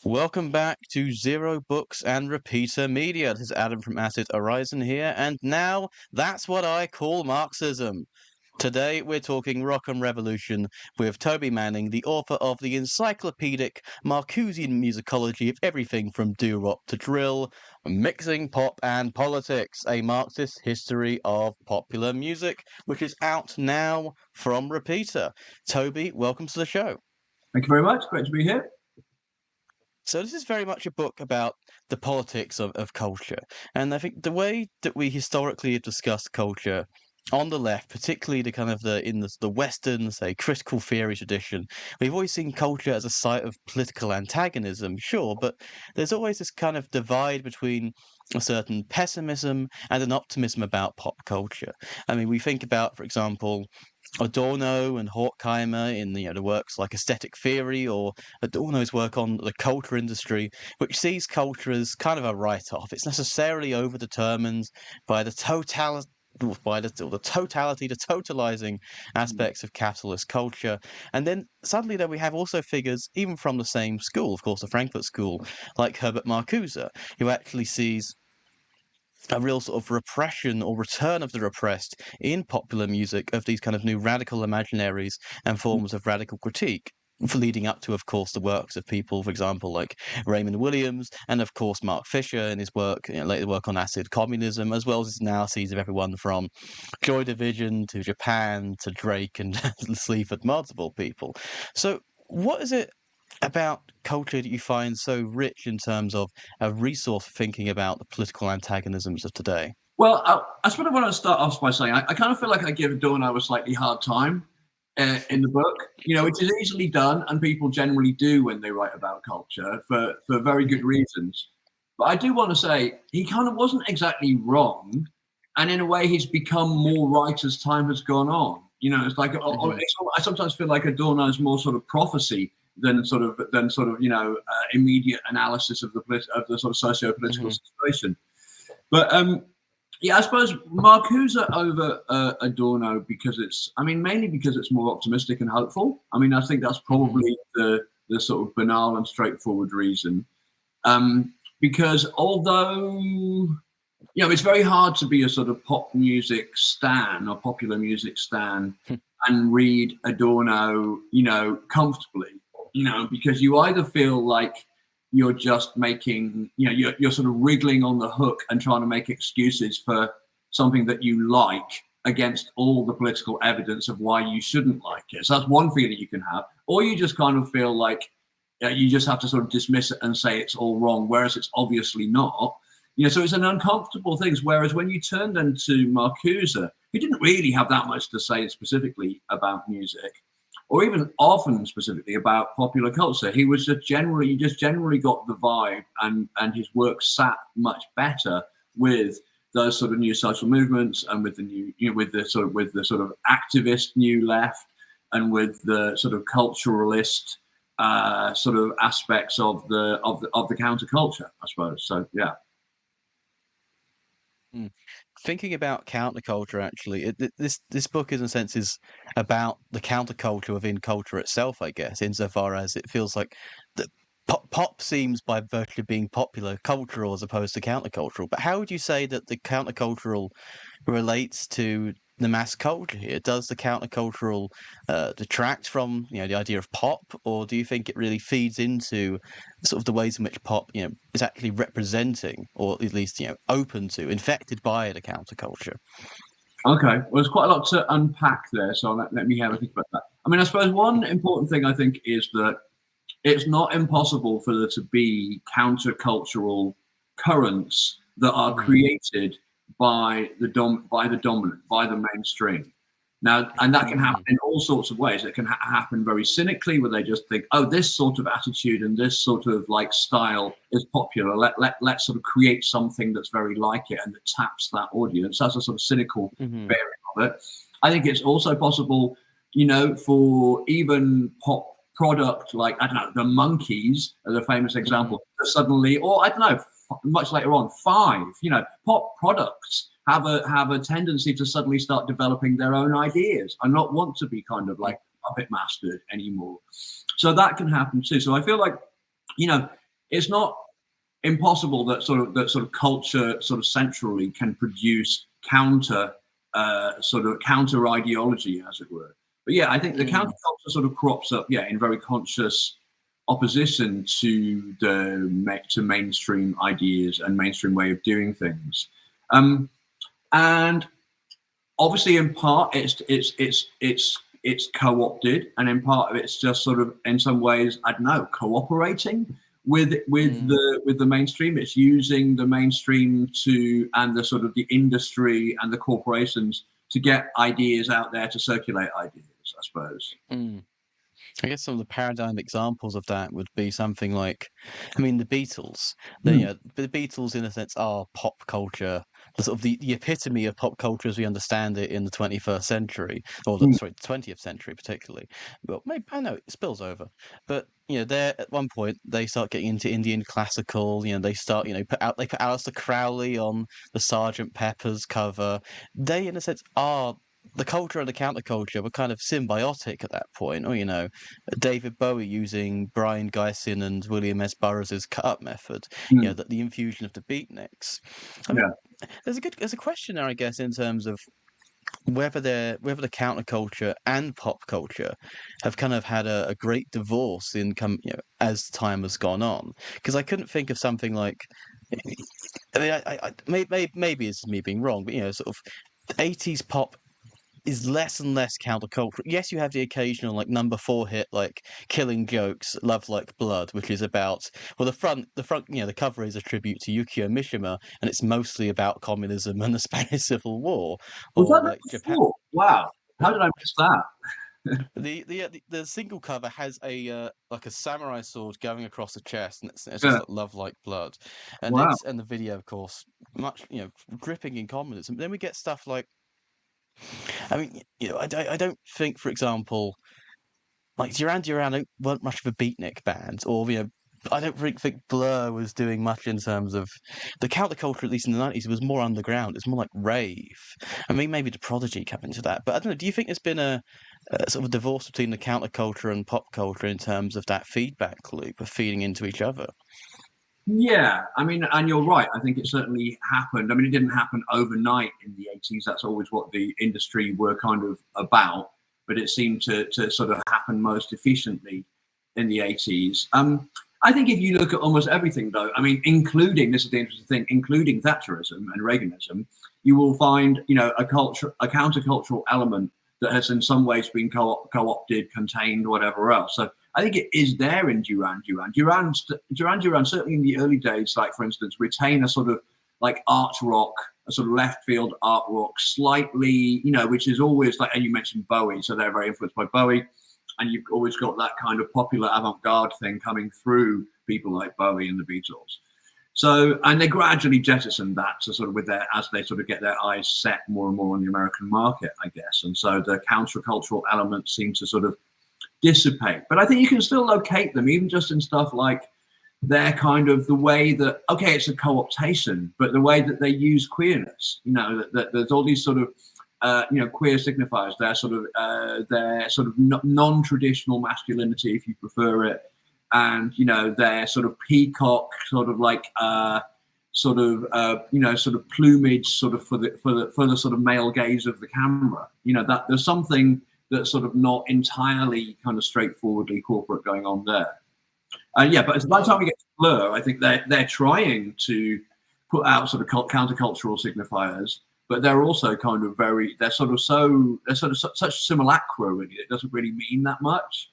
Welcome back to Zero Books and Repeater Media. This is Adam from Acid Horizon here, and now that's what I call Marxism. Today we're talking rock and revolution with Toby Manning, the author of the encyclopedic Marcusian musicology of everything from doo-wop to drill, mixing pop and politics, a Marxist history of popular music, which is out now from Repeater. Toby, welcome to the show. Thank you very much. Great to be here. So this is very much a book about the politics of culture. And I think the way that we historically have discussed culture on the left, particularly the kind of the Western, say, critical theory tradition, we've always seen culture as a site of political antagonism, sure, but there's always this kind of divide between a certain pessimism and an optimism about pop culture. I mean, we think about, for example, Adorno and Horkheimer in the works like Aesthetic Theory, or Adorno's work on the culture industry, which sees culture as kind of a write-off. It's necessarily overdetermined by the totality, the totalizing aspects of capitalist culture. And then suddenly we have also figures, even from the same school, of course, the Frankfurt School, like Herbert Marcuse, who actually sees a real sort of repression or return of the repressed in popular music of these kind of new radical imaginaries and forms of radical critique, for leading up to, of course, the works of people, for example, like Raymond Williams, and of course Mark Fisher in his work, later work on acid communism, as well as his analyses of everyone from Joy Division to Japan to Drake and Sleaford Multiple people. So what is it about culture that you find so rich in terms of a resource for thinking about the political antagonisms of today? Well, I sort of want to start off by saying I kind of feel like I give Adorno a slightly hard time in the book, which is easily done, and people generally do when they write about culture for very good reasons. But I do want to say he kind of wasn't exactly wrong, and in a way he's become more right as time has gone on. It's like I sometimes feel like Adorno's more sort of prophecy than sort of immediate analysis of the sort of socio-political situation. But I suppose Marcuse over Adorno mainly because it's more optimistic and hopeful. I mean, I think that's probably the sort of banal and straightforward reason. Because although it's very hard to be a sort of pop music stan or popular music stan and read Adorno, comfortably. Because you either feel like you're just making, you're sort of wriggling on the hook and trying to make excuses for something that you like against all the political evidence of why you shouldn't like it. So that's one feeling you can have. Or you just kind of feel like you just have to sort of dismiss it and say it's all wrong, whereas it's obviously not. So it's an uncomfortable thing. Whereas when you turn then to Marcuse, he didn't really have that much to say specifically about music, or even often specifically about popular culture. He was just generally got the vibe, and his work sat much better with those sort of new social movements, and with the new, with the sort of activist new left, and with the sort of culturalist sort of aspects of the counterculture, I suppose. So yeah. Thinking about counterculture, actually, this book, in a sense, is about the counterculture within culture itself, I guess, insofar as it feels like the pop seems, by virtue of being popular, cultural as opposed to countercultural. But how would you say that the countercultural relates to the mass culture here? Does the countercultural detract from the idea of pop, or do you think it really feeds into sort of the ways in which pop is actually representing, or at least open to, infected by the counterculture? Okay, well, there's quite a lot to unpack there, so let me have a think about that. I mean, I suppose one important thing I think is that it's not impossible for there to be countercultural currents that are created by the dominant, by the mainstream. Now, and that can happen in all sorts of ways. It can happen very cynically, where they just think, oh, this sort of attitude and this sort of like style is popular. Let's sort of create something that's very like it and that taps that audience. That's a sort of cynical variant of it. I think it's also possible, for even pop product, like, I don't know, the Monkees are the famous example, suddenly, or I don't know, much later on, Five, pop products have a tendency to suddenly start developing their own ideas and not want to be kind of like puppet mastered anymore. So that can happen too. So I feel like, you know, it's not impossible that sort of culture sort of centrally can produce counter counter ideology, as it were. But yeah, I think the counterculture sort of crops up, in very conscious opposition to mainstream ideas and mainstream way of doing things. And obviously, in part, it's co-opted, and in part of it's just sort of, in some ways, I don't know, cooperating with the mainstream. It's using the mainstream and the sort of the industry and the corporations to get ideas out there, to circulate ideas, I suppose. I guess some of the paradigm examples of that would be something like, I mean, the Beatles. The Beatles, in a sense, are pop culture, the sort of the epitome of pop culture as we understand it in the 21st century, or the 20th century particularly. Well, maybe, I know it spills over, but there at one point they start getting into Indian classical. They start, they put Aleister Crowley on the Sergeant Pepper's cover. They, in a sense, are. The culture and the counterculture were kind of symbiotic at that point, or David Bowie using Brian Gysin and William S. Burroughs' cut-up method, that the infusion of the beatniks. I mean, there's a question there, I guess, in terms of whether the counterculture and pop culture have kind of had a great divorce as time has gone on. Because I couldn't think of something like, I mean, maybe it's me being wrong, but sort of 80s pop is less and less countercultural. Yes, you have the occasional like number 4 hit like Killing Jokes, Love Like Blood, which is about, well, the cover is a tribute to Yukio Mishima, and it's mostly about communism and the Spanish Civil War. Was that like Japan? Wow, how did I miss that? The single cover has a like a samurai sword going across the chest, and it's just like Love Like Blood, and the video, of course, much gripping in communism. Then we get stuff like, I mean, I don't think, for example, like Duran Duran weren't much of a beatnik band, or I don't really think Blur was doing much in terms of the counterculture. At least in the 90s, was more underground. It's more like rave. I mean, maybe the Prodigy come into that, but I don't know. Do you think there's been a sort of divorce between the counterculture and pop culture in terms of that feedback loop of feeding into each other? Yeah, I mean, and you're right. I think it certainly happened. I mean, it didn't happen overnight in the 80s. That's always what the industry were kind of about, but it seemed to sort of happen most efficiently in the 80s. I think if you look at almost everything, though, I mean, including, this is the interesting thing, including Thatcherism and Reaganism, you will find, a countercultural element that has in some ways been co-opted, contained, whatever else. So I think it is there in Duran Duran, certainly in the early days, like, for instance, retain a sort of like art rock, a sort of left field art rock, slightly, which is always like, and you mentioned Bowie, so they're very influenced by Bowie. And you've always got that kind of popular avant-garde thing coming through people like Bowie and the Beatles. So, and they gradually jettison that to sort of as they sort of get their eyes set more and more on the American market, I guess. And so the countercultural elements seem to sort of dissipate. But I think you can still locate them, even just in stuff like their kind of the way that, okay, it's a co-optation, but the way that they use queerness, that there's all these sort of, queer signifiers, their sort of non-traditional masculinity, if you prefer it, and their sort of peacock, sort of like sort of plumage, sort of for the sort of male gaze of the camera. That there's something that's sort of not entirely kind of straightforwardly corporate going on there. But by the time we get to Blur, I think they're trying to put out sort of countercultural signifiers, but they're also kind of such simulacra, really. It doesn't really mean that much.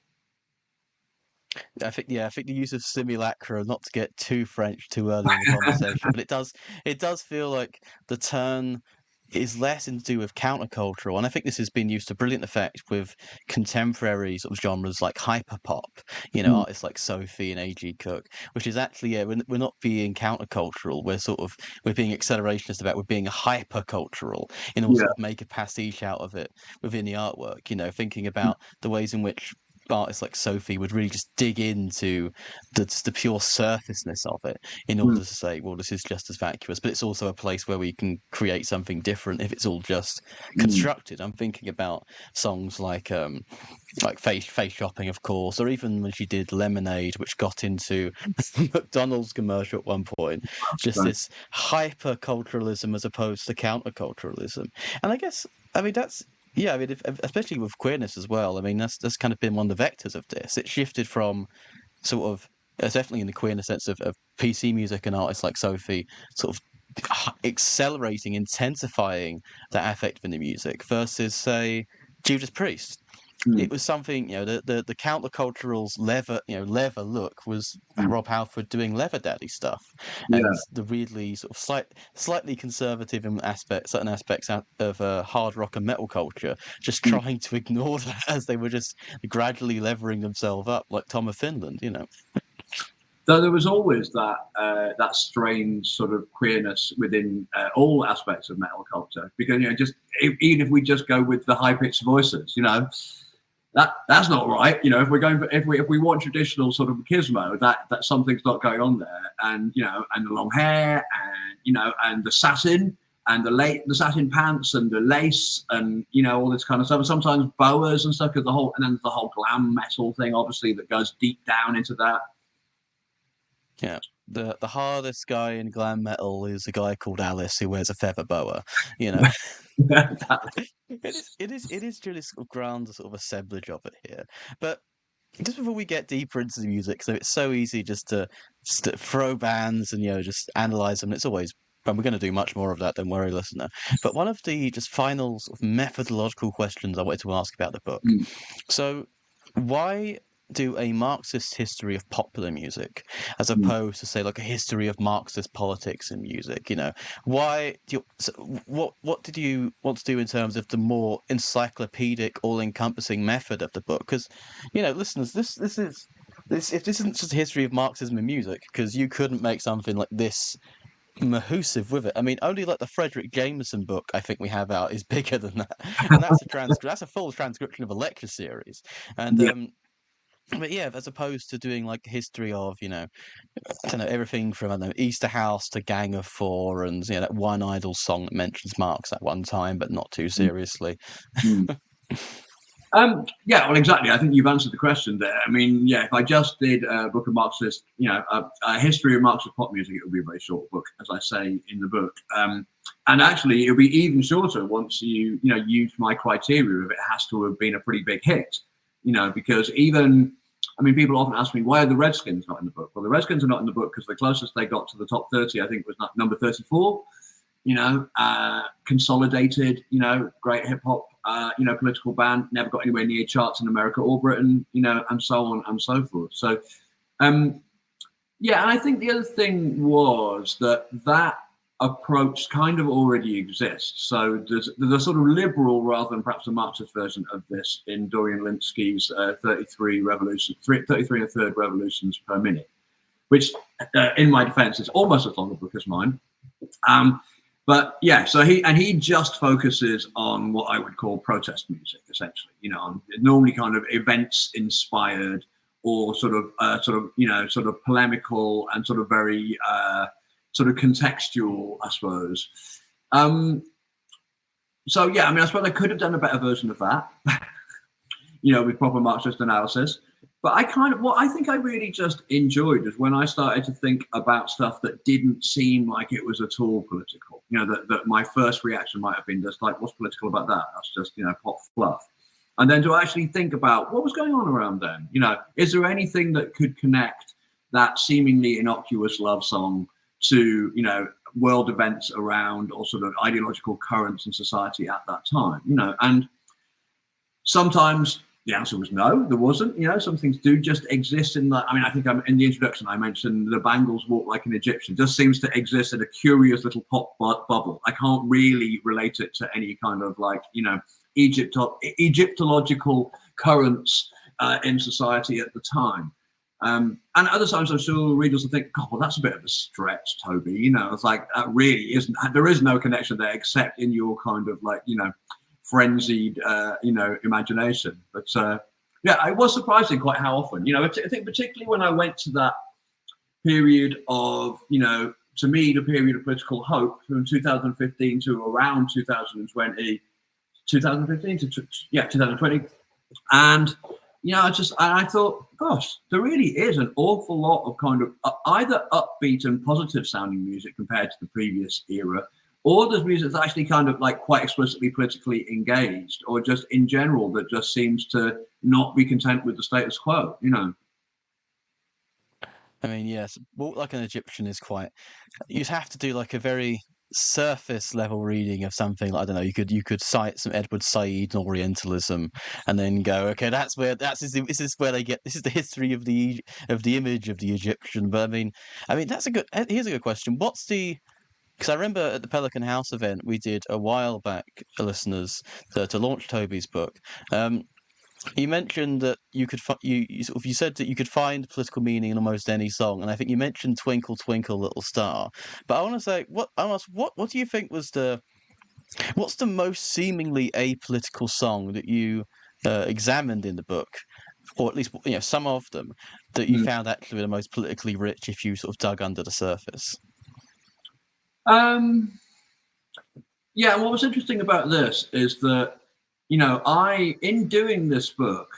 I think the use of simulacra, not to get too French too early in the conversation, but it does feel like the turn is less to do with countercultural, and I think this has been used to brilliant effect with contemporary sort of genres like hyperpop, artists like Sophie and A.G. Cook, which is actually, we're not being countercultural, we're being accelerationist about, we're being hypercultural in order to make a pastiche out of it within the artwork, thinking about the ways in which artists like Sophie would really just dig into the pure surfaceness of it in order to say, well, this is just as vacuous, but it's also a place where we can create something different if it's all just constructed. I'm thinking about songs like face shopping, of course, or even when she did Lemonade, which got into McDonald's commercial at one point, just this hyper culturalism as opposed to counterculturalism. And I guess, I mean, that's, yeah, I mean, especially with Queerness as well. I mean, that's kind of been one of the vectors of this. It shifted from sort of, definitely in the Queerness sense of PC music and artists like Sophie, sort of accelerating, intensifying that affect in the music versus, say, Judas Priest. It was something, the countercultural's leather look was Rob Halford doing Leather Daddy stuff, and the really sort of slightly conservative in certain aspects of hard rock and metal culture, just trying to ignore that as they were just gradually levering themselves up, like Tom of Finland, Though there was always that strange sort of queerness within all aspects of metal culture, because even if we just go with the high pitched voices, that's not right. If we're going for if we want traditional sort of machismo, that something's not going on there, and and the long hair, and and the satin and the satin pants and the lace and all this kind of stuff, and sometimes boas and stuff, because and then the whole glam metal thing, obviously, that goes deep down into that. Yeah, the hardest guy in glam metal is a guy called Alice who wears a feather boa. It is truly sort of ground sort of assemblage of it here. But just before we get deeper into the music, so it's so easy just to throw bands and just analyze them. It's always, and we're going to do much more of that, don't worry, listener. But one of the just final sort of methodological questions I wanted to ask about the book. So why do a Marxist history of popular music as opposed to, say, like a history of Marxist politics in music? Why do what did you want to do in terms of the more encyclopedic, all-encompassing method of the book? Because listeners, this if this isn't just a history of Marxism in music, because you couldn't make something like this mahoosive with it. I mean, only like the Frederick Jameson book I think we have out is bigger than that, and that's a full transcription of a lecture series. And but yeah, as opposed to doing like history of, I don't know, everything from, I don't know, Easter House to Gang of Four, and that one idol song that mentions Marx at one time, but not too seriously. Yeah, well, exactly. I think you've answered the question there. I mean, if I just did a book of Marxist, a history of Marxist pop music, it would be a very short book, as I say in the book. And actually, it'll be even shorter once you use my criteria of it has to have been a pretty big hit. Because people often ask me, why are the Redskins not in the book? Well, the Redskins are not in the book because the closest they got to the top 30, I think, was number 34. Consolidated, great hip hop, political band, never got anywhere near charts in America or Britain, and so on and so forth. So, and I think the other thing was that approach kind of already exists. So there's a sort of liberal rather than perhaps a Marxist version of this in Dorian Lynskey's 33 and a third revolutions per minute, which in my defense is almost as long a book as mine. But so he just focuses on what I would call protest music, essentially, normally kind of events inspired or sort of polemical and sort of very sort of contextual, I suppose. So I suppose I could have done a better version of that, with proper Marxist analysis. But what I think I really just enjoyed is when I started to think about stuff that didn't seem like it was at all political. That my first reaction might have been just like, what's political about that? That's just, pop fluff. And then to actually think about what was going on around then. Is there anything that could connect that seemingly innocuous love song to, world events around or sort of ideological currents in society at that time? And sometimes the answer was no, there wasn't. Some things do just exist in that. I mean, I think in the introduction I mentioned the Bangles Walk Like an Egyptian just seems to exist in a curious little pop bubble. I can't really relate it to any kind of like, Egyptological currents in society at the time. And other times I'm sure readers will think, God, well, that's a bit of a stretch, Toby. It's like, that really isn't, there is no connection there except in your kind of like, frenzied, imagination. But Yeah, it was surprising quite how often. I think particularly when I went to that period of, to me, the period of political hope from 2015 to around 2020, 2015 to 2020, and I thought, gosh, there really is an awful lot of kind of either upbeat and positive sounding music compared to the previous era, or there's music that's actually kind of like quite explicitly politically engaged, or just in general that just seems to not be content with the status quo. I mean, yes, Walk Like an Egyptian is quite. You'd have to do like a very surface level reading of something. Like, I don't know. You could cite some Edward Said and Orientalism, and then go, okay, this is where they get. This is the history of the image of the Egyptian. But I mean, that's a good. Here's a good question. What's the Because I remember at the Pelican House event we did a while back, listeners, to launch Toby's book. You mentioned that you said that you could find political meaning in almost any song, and I think you mentioned "Twinkle Twinkle Little Star." But I want to say, what do you think was what's the most seemingly apolitical song that you examined in the book, or at least some of them that you Mm. found actually the most politically rich if you sort of dug under the surface? Yeah, what was interesting about this is that, in doing this book,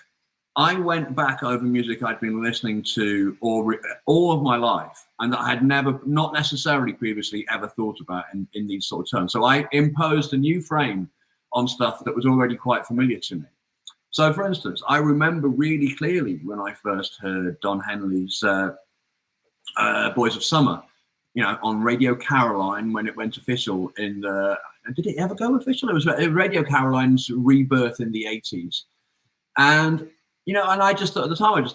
I went back over music I'd been listening to all of my life, and that I had not necessarily previously ever thought about in these sort of terms. So I imposed a new frame on stuff that was already quite familiar to me. So, for instance, I remember really clearly when I first heard Don Henley's Boys of Summer, on Radio Caroline when it went official did it ever go official? It was Radio Caroline's rebirth in the 80s. And, and I just thought at the time,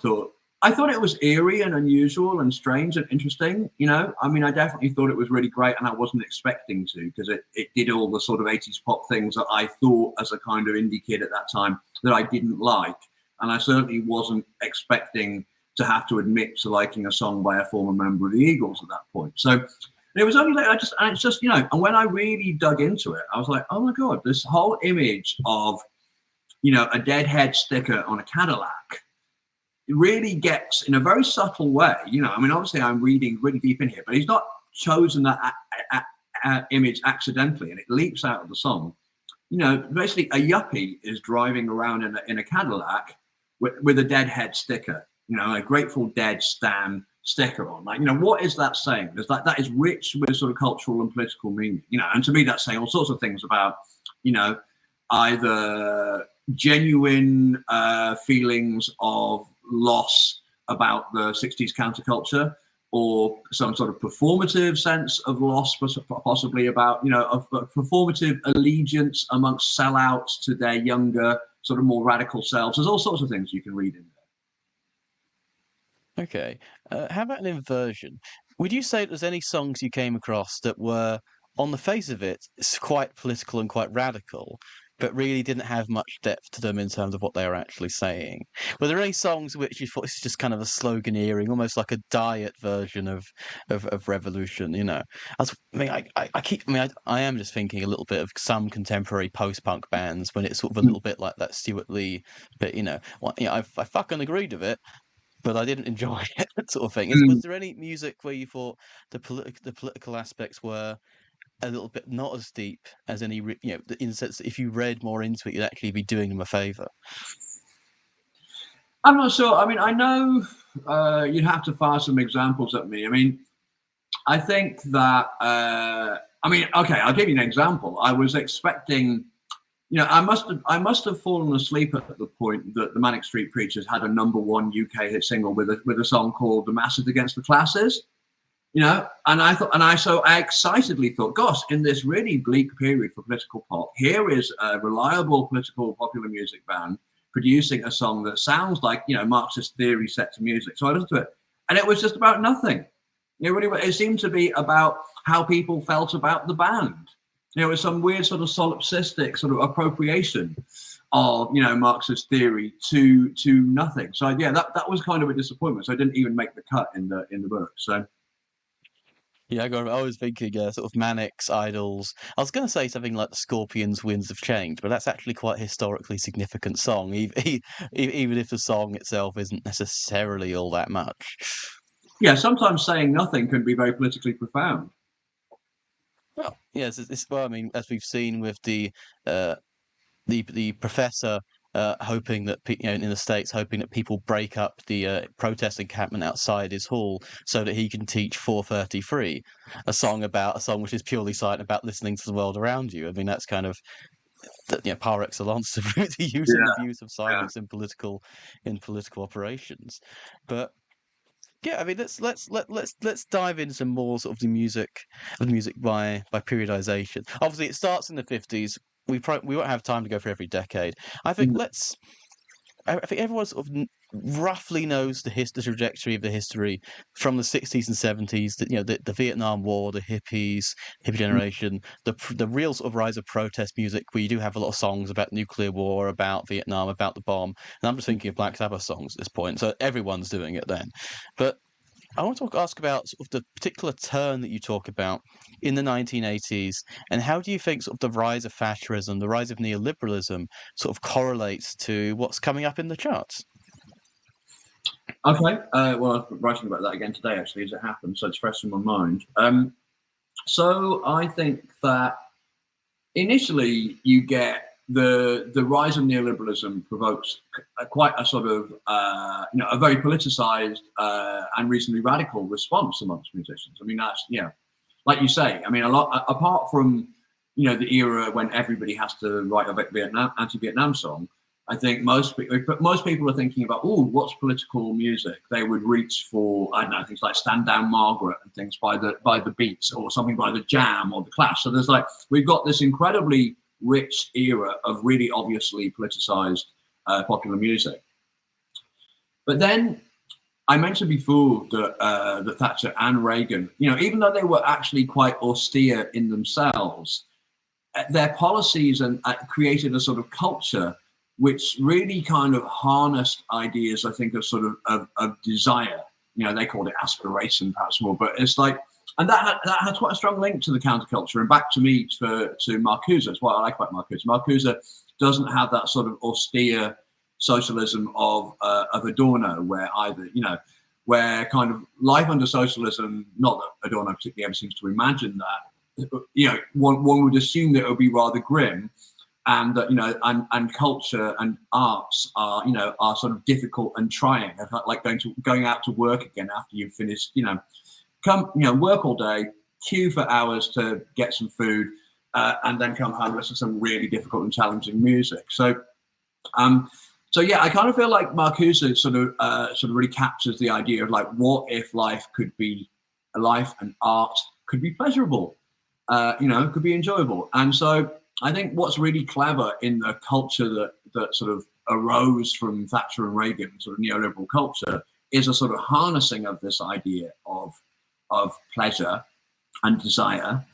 I thought it was eerie and unusual and strange and interesting. I definitely thought it was really great, and I wasn't expecting to, because it did all the sort of 80s pop things that I thought as a kind of indie kid at that time that I didn't like. And I certainly wasn't expecting to have to admit to liking a song by a former member of the Eagles at that point. So it was only like and when I really dug into it, I was like, oh my God, this whole image of, a deadhead sticker on a Cadillac, it really gets, in a very subtle way, obviously I'm reading really deep in here, but he's not chosen that image accidentally, and it leaps out of the song. Basically a yuppie is driving around in a Cadillac with a deadhead sticker, a Grateful Dead Stan sticker on. What is that saying? That is rich with sort of cultural and political meaning, and to me that's saying all sorts of things about, either genuine feelings of loss about the 60s counterculture, or some sort of performative sense of loss, possibly about, a performative allegiance amongst sellouts to their younger, sort of more radical selves. There's all sorts of things you can read in there. Okay. How about an inversion? Would you say there's any songs you came across that were, on the face of it, quite political and quite radical, but really didn't have much depth to them in terms of what they were actually saying? Were there any songs which you thought this is just kind of a sloganeering, almost like a diet version of revolution? I am just thinking a little bit of some contemporary post-punk bands when it's sort of a little bit like that Stuart Lee, but I fucking agreed with it, but I didn't enjoy it, sort of thing. Was there any music where you thought the political aspects were a little bit not as deep as any, in the sense that if you read more into it, you'd actually be doing them a favour? I'm not sure. I know you'd have to fire some examples at me. I think that, okay, I'll give you an example. I was expecting, I must have fallen asleep at the point that the Manic Street Preachers had a #1 UK hit single with a song called "The Masses Against the Classes," and I excitedly thought, gosh, in this really bleak period for political pop, here is a reliable political popular music band producing a song that sounds like, Marxist theory set to music. So I listened to it, and it was just about nothing. It seemed to be about how people felt about the band. It was some weird sort of solipsistic sort of appropriation of, Marxist theory to nothing. So yeah, that was kind of a disappointment. So I didn't even make the cut in the book. So Yeah, I was thinking sort of Manic's Idols. I was going to say something like the Scorpions' Winds of Change, but that's actually quite a historically significant song, even if the song itself isn't necessarily all that much. Yeah, sometimes saying nothing can be very politically profound. Well, yes, well, I mean, as we've seen with uh, the professor hoping that in the States, hoping that people break up the protest encampment outside his hall so that he can teach 433, a song which is purely silent about listening to the world around you. I mean, that's kind of par excellence the using Yeah, abuse of yeah. silence in political operations. But yeah, I mean, let's dive into some more sort of the music by periodization. Obviously, it starts in the 50s. We won't have time to go through every decade. I think Mm. I think everyone sort of roughly knows the trajectory of the history from the 60s and 70s. That the Vietnam War, the hippie generation, the real sort of rise of protest music, where you do have a lot of songs about nuclear war, about Vietnam, about the bomb. And I'm just thinking of Black Sabbath songs at this point. So everyone's doing it then, but I want to ask about sort of the particular turn that you talk about in the 1980s, and how do you think sort of the rise of fascism, the rise of neoliberalism, sort of correlates to what's coming up in the charts? Okay. Well, I've been writing about that again today, actually, as it happened, so it's fresh in my mind. So I think that initially you get the rise of neoliberalism provokes quite a sort of a very politicized and reasonably radical response amongst musicians. I mean, that's like you say. I mean, a lot apart from the era when everybody has to write a anti-Vietnam song. I think most people are thinking about, what's political music? They would reach for, I don't know, things like "Stand Down, Margaret" and things by the Beats, or something by the Jam or the Clash. So we've got this incredibly rich era of really obviously politicized popular music. But then I mentioned before that Thatcher and Reagan, even though they were actually quite austere in themselves, their policies created a sort of culture which really kind of harnessed ideas, I think, of sort of desire. They called it aspiration, perhaps more, but it's like, and that has quite a strong link to the counterculture. And back to Marcuse. That's what I like about Marcuse. Marcuse doesn't have that sort of austere socialism of Adorno, where kind of life under socialism. Not that Adorno particularly ever seems to imagine that. One would assume that it would be rather grim, and that and culture and arts are sort of difficult and trying, like going out to work again after you've finished, work all day, queue for hours to get some food, and then come home and listen to some really difficult and challenging music. So yeah, I kind of feel like Marcuse sort of really captures the idea of like, what if life and art could be pleasurable, could be enjoyable. And so I think what's really clever in the culture that sort of arose from Thatcher and Reagan, sort of neoliberal culture, is a sort of harnessing of this idea of pleasure and desire.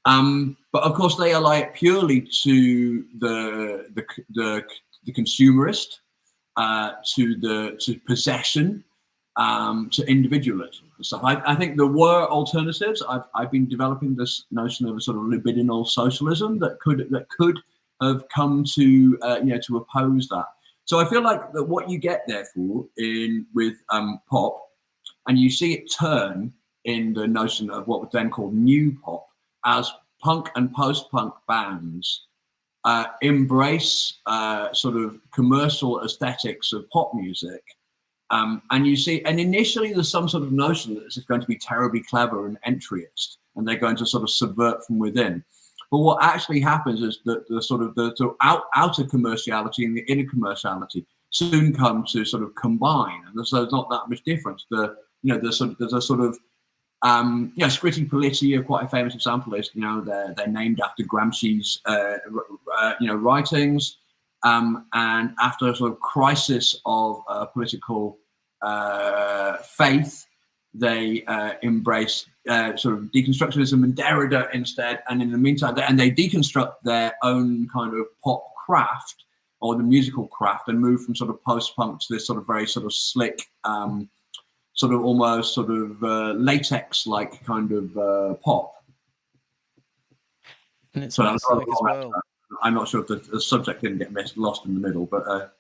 But of course, they ally it purely to the consumerist, to possession, to individualism and stuff. I think there were alternatives. I've been developing this notion of a sort of libidinal socialism that could have come to to oppose that. So I feel like that what you get therefore with pop, and you see it turn in the notion of what was then called new pop, as punk and post-punk bands embrace sort of commercial aesthetics of pop music. And you see, and initially there's some sort of notion that this is going to be terribly clever and entryist, and they're going to sort of subvert from within. But what actually happens is that the outer commerciality and the inner commerciality soon come to sort of combine, and there's not that much difference. There's a sort of Scritti Politti are quite a famous example. Is they're named after Gramsci's writings. And after a sort of crisis of political faith, they embrace sort of deconstructionism and Derrida instead. And in the meantime, they deconstruct their own kind of pop craft, or the musical craft, and move from sort of post-punk to this sort of very sort of slick sort of almost sort of latex-like kind of pop. And it's So almost like as well. I'm not sure if the subject didn't get lost in the middle, but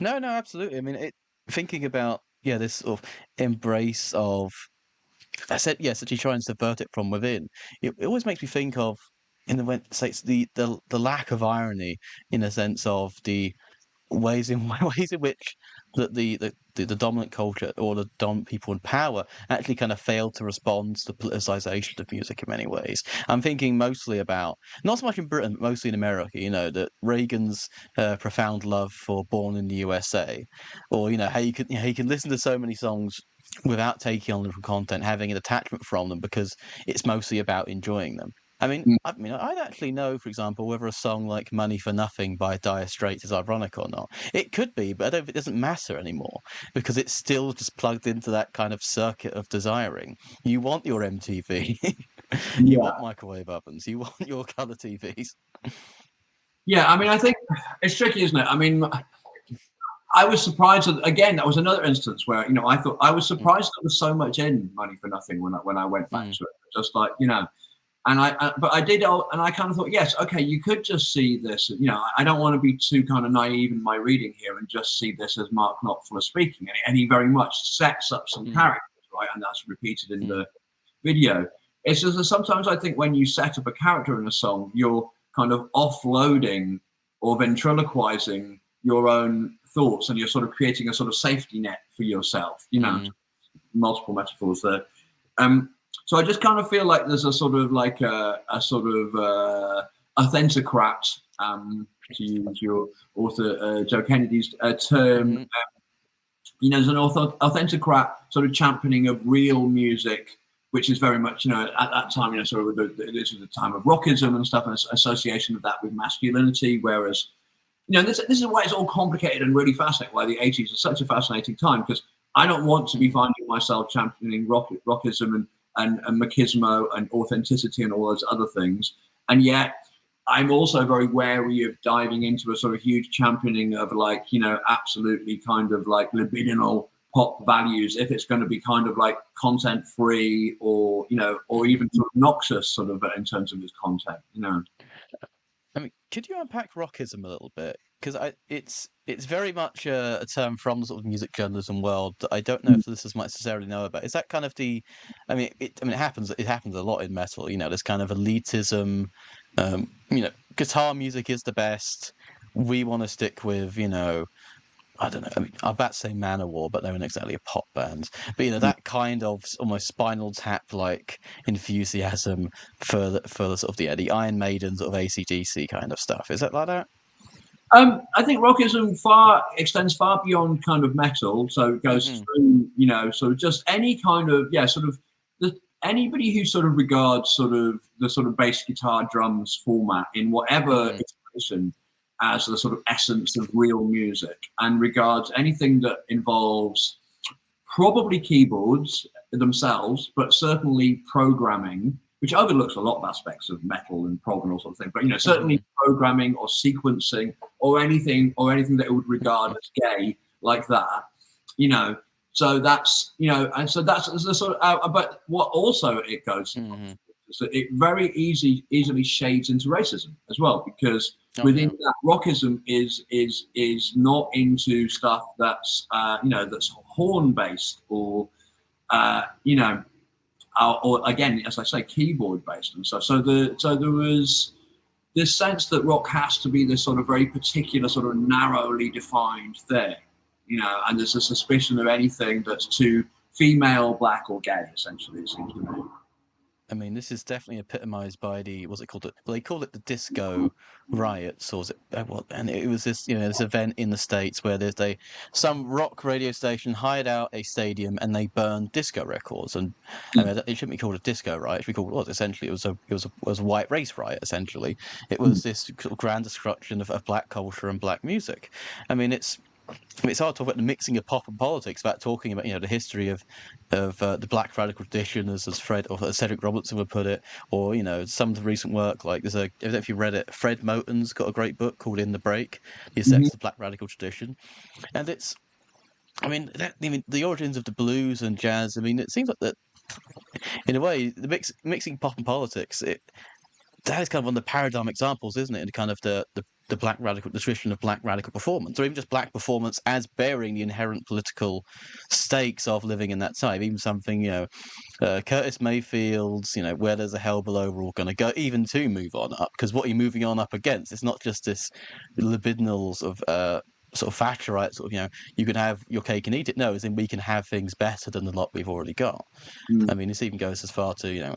No, no, absolutely. I mean, thinking about this sort of embrace of, I said yes, actually trying to subvert it from within. It always makes me think of in the when say it's the lack of irony in a sense of the ways in ways in which the dominant culture or the dominant people in power actually kind of failed to respond to the politicization of music in many ways. I'm thinking mostly about not so much in Britain, but mostly in America. That Reagan's profound love for Born in the USA, or how you can listen to so many songs without taking on them from content, having an attachment from them because it's mostly about enjoying them. I'd actually know, for example, whether a song like "Money for Nothing" by Dire Straits is ironic or not. It could be, but I don't. It doesn't matter anymore because it's still just plugged into that kind of circuit of desiring. You want your MTV, you want microwave ovens, you want your color TVs. Yeah, I mean, I think it's tricky, isn't it? I mean, I was surprised again. That was another instance where I thought I was surprised there was so much in Money for Nothing when I went back to it. Just like but I did, and I kind of thought, yes, okay, you could just see this. I don't want to be too kind of naive in my reading here and just see this as Mark Knopfler speaking, and he very much sets up some characters, right, and that's repeated in the video. It's just that sometimes I think when you set up a character in a song, you're kind of offloading or ventriloquizing your own thoughts, and you're sort of creating a sort of safety net for yourself. Multiple metaphors there. So I just kind of feel like there's a sort of like a sort of authentocrat, to use your author Joe Kennedy's term. There's an authentocrat sort of championing of real music, which is very much, at that time, sort of this is the time of rockism and stuff, and association of that with masculinity. Whereas, this is why it's all complicated and really fascinating. Why the 80s is such a fascinating time, because I don't want to be finding myself championing rockism and machismo and authenticity and all those other things, and yet I'm also very wary of diving into a sort of huge championing of absolutely kind of like libidinal pop values if it's going to be kind of like content free or or even sort of noxious sort of in terms of its content. I mean, could you unpack rockism a little bit? Because it's very much a term from the sort of music journalism world that I don't know if listeners might necessarily know about. Is that kind of the? It happens a lot in metal. There's kind of elitism. Guitar music is the best. We want to stick with I don't know. I'm about to say Manowar, but they weren't exactly a pop band. But that kind of almost Spinal Tap like enthusiasm for the sort of the Iron Maiden sort of AC/DC kind of stuff. Is that like that? I think rockism extends far beyond kind of metal, so it goes through, sort of just any kind of anybody who sort of regards sort of the sort of bass guitar drums format in whatever iteration as the sort of essence of real music, and regards anything that involves probably keyboards themselves, but certainly programming, which overlooks a lot of aspects of metal and prog and all sort of thing. But certainly programming or sequencing or anything that it would regard as gay like that. So that's and so that's the sort of. But what also it goes. So it very easily shades into racism as well, because within that, rockism is not into stuff that's that's horn based or or again, as I say, keyboard based and stuff. So there was this sense that rock has to be this sort of very particular, sort of narrowly defined thing, and there's a suspicion of anything that's too female, black, or gay. Essentially, it seems to me. I mean, this is definitely epitomized by what's it called? Well, they call it the disco riots, or was it? And it was this, this event in the States where some rock radio station hired out a stadium and they burned disco records, and it shouldn't be called a disco riot. It should be called essentially it was a white race riot. Essentially, it was this sort of grand destruction of black culture and black music. It's hard to talk about the mixing of pop and politics, about talking about the history of the black radical tradition, as Cedric Robertson would put it, or some of the recent work. Like I don't know if you read it. Fred Moten's got a great book called "In the Break: The Effects of the Black Radical Tradition," and it's I mean, the origins of the blues and jazz. I mean, it seems like that in a way, the mixing pop and politics. That is kind of one of the paradigm examples, isn't it? In kind of the black radical, the tradition of black radical performance, or even just black performance as bearing the inherent political stakes of living in that time. Even something, Curtis Mayfield's, where there's a hell below, we're all going to go, even to move on up, because what you're moving on up against, it's not just this libidinal sort of Thatcherite sort of, you can have your cake and eat it. No, as in we can have things better than the lot we've already got. I mean, this even goes as far to,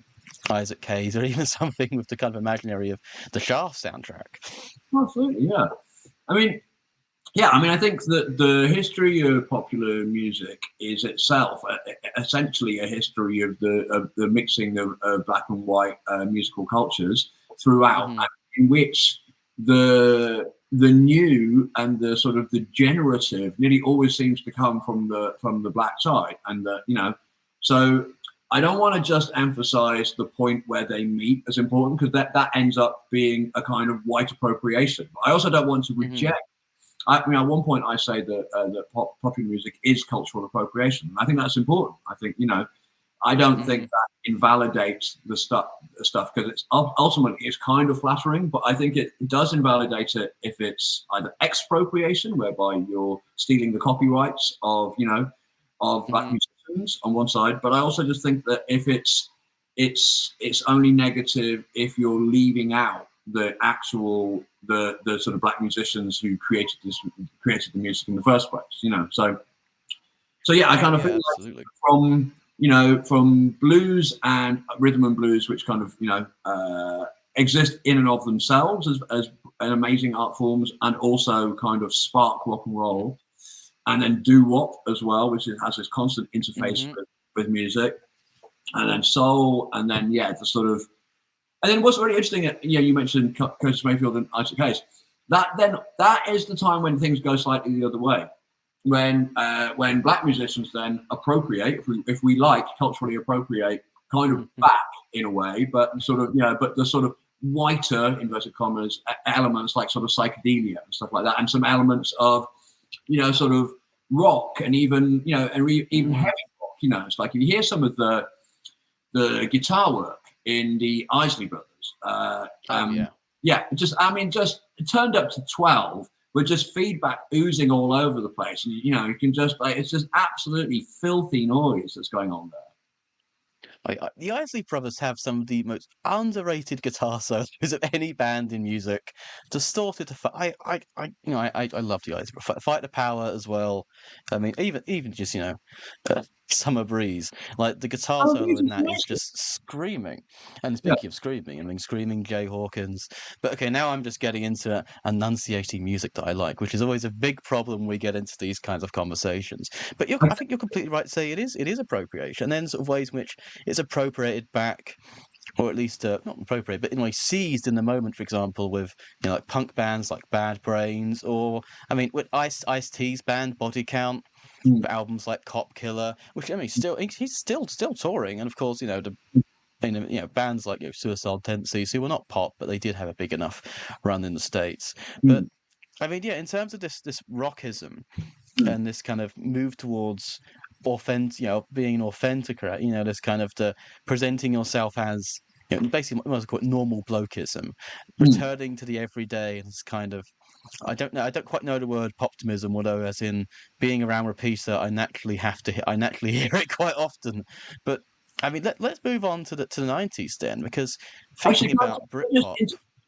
Isaac Hayes, or even something with the kind of imaginary of the Shaft soundtrack. Absolutely, yeah. I think that the history of popular music is itself essentially a history of the mixing of black and white musical cultures throughout, in which the new and the sort of the generative nearly always seems to come from the black side, and so I don't want to just emphasize the point where they meet as important, because that ends up being a kind of white appropriation. I also don't want to reject. At one point I say that popular music is cultural appropriation. I think that's important. I think I don't think that invalidates the stuff because it's ultimately it's kind of flattering, but I think it does invalidate it if it's either expropriation, whereby you're stealing the copyrights of black musicians on one side, but I also just think that if it's only negative if you're leaving out the actual the sort of black musicians who created the music in the first place, so yeah, I kind of feel like from blues and rhythm and blues, which kind of exist in and of themselves as an amazing art forms, and also kind of spark rock and roll, and then doo-wop as well, which has this constant interface with music, and then soul, and then the sort of, and then what's really interesting, you mentioned Curtis Mayfield and Isaac Hayes. That is the time when things go slightly the other way, when black musicians then appropriate, if we like, culturally appropriate, kind of back in a way, but sort of but the sort of whiter inverted commas elements like sort of psychedelia and stuff like that, and some elements of sort of rock, and even even heavy rock. It's like if you hear some of the guitar work in the Isley Brothers, just turned up to 12 with just feedback oozing all over the place, and you can just it's just absolutely filthy noise that's going on there. The Isley Brothers have some of the most underrated guitar solos of any band in music. Distorted to I love the Isley Brothers. Fight the Power as well. I mean, even just Summer Breeze, like the guitar solo in that is just screaming. And speaking of screaming, I mean, screaming Jay Hawkins. But okay, now I'm just getting into enunciating music that I like, which is always a big problem when we get into these kinds of conversations. But I think you're completely right to say it is appropriation, and then sort of ways in which it's appropriated back, or at least not appropriated, but in a way seized in the moment. For example, with like punk bands like Bad Brains, or I mean, with Ice-T's band Body Count, albums like Cop Killer, which I mean, he's still touring, and of course, bands like Suicidal Tendencies, who were not pop, but they did have a big enough run in the States. But I mean, in terms of this rockism and this kind of move towards being an authentic, this kind of the presenting yourself as, basically what I call it normal blokeism, returning to the everyday, and this kind of, I don't quite know the word poptimism, although as in being around repeater, I naturally hear it quite often. But I mean, let's move on to the 90s then, because thinking about Britpop.